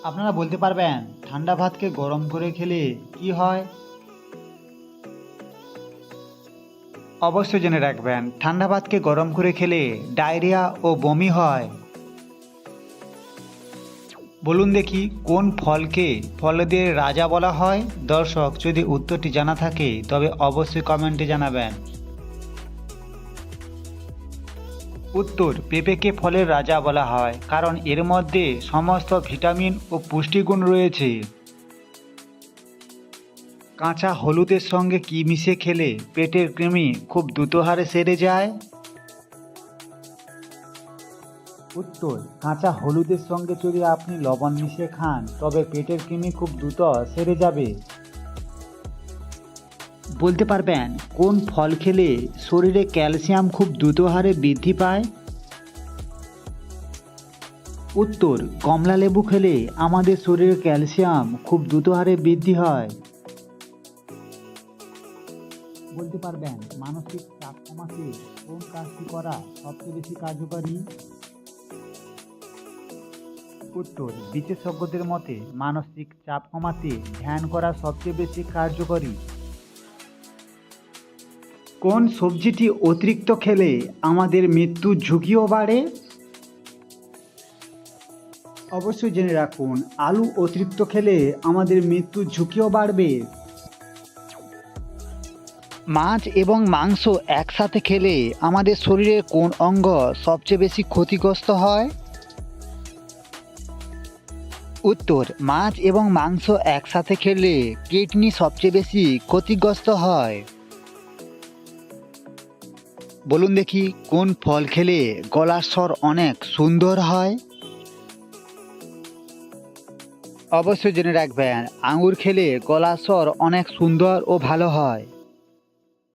আপনারা বলতে পারবেন ঠান্ডা ভাতকে গরম করে খেলে কি হয়? অবশ্যই জেনে রাখবেন ঠান্ডা ভাতকে গরম করে খেলে ডায়রিয়া ও বমি হয়। বলুন দেখি কোন ফলকে ফলদের রাজা বলা হয়? দর্শক, যদি উত্তরটি জানা থাকে তবে অবশ্যই কমেন্টে জানাবেন। উত্তর, পেঁপেকে ফলের রাজা বলা হয় কারণ এর মধ্যে সমস্ত ভিটামিন ও পুষ্টিগুণ রয়েছে। কাঁচা হলুদের সঙ্গে কি মিশে খেলে পেটের কৃমি খুব দ্রুত হারে সেরে যায়? উত্তর, কাঁচা হলুদের সঙ্গে যদি আপনি লবণ মিশিয়ে খান তবে পেটের কৃমি খুব দ্রুত সেরে যাবে। বলতে পারবেন কোন ফল খেলে শরীরে ক্যালসিয়াম খুব দ্রুত হারে বৃদ্ধি পায়? উত্তর, কমলা লেবু খেলে আমাদের শরীরে ক্যালসিয়াম খুব দ্রুত হারে বৃদ্ধি হয়। বলতে পারবেন মানসিক চাপ কমাতে কোন কাজটি করা সবচেয়ে বেশি কার্যকরী? উত্তর, বিশেষজ্ঞদের মতে মানসিক চাপ কমাতে ধ্যান করা সবচেয়ে বেশি কার্যকরী। কোন সবজিটি অতিরিক্ত খেলে আমাদের মৃত্যুর ঝুঁকিও বাড়ে? অবশ্যই জেনে রাখুন আলু অতিরিক্ত খেলে আমাদের মৃত্যুর ঝুঁকিও বাড়বে। মাছ এবং মাংস একসাথে খেলে আমাদের শরীরের কোন অঙ্গ সবচেয়ে বেশি ক্ষতিগ্রস্ত হয়? উত্তর, মাছ এবং মাংস একসাথে খেলে কিডনি সবচেয়ে বেশি ক্ষতিগ্রস্ত হয়। বলুন দেখি কোন ফল খেলে গলার স্বর অনেক সুন্দর হয়? অবশ্যই জেনে রাখবেন আঙুর খেলে গলার স্বর অনেক সুন্দর ও ভালো হয়।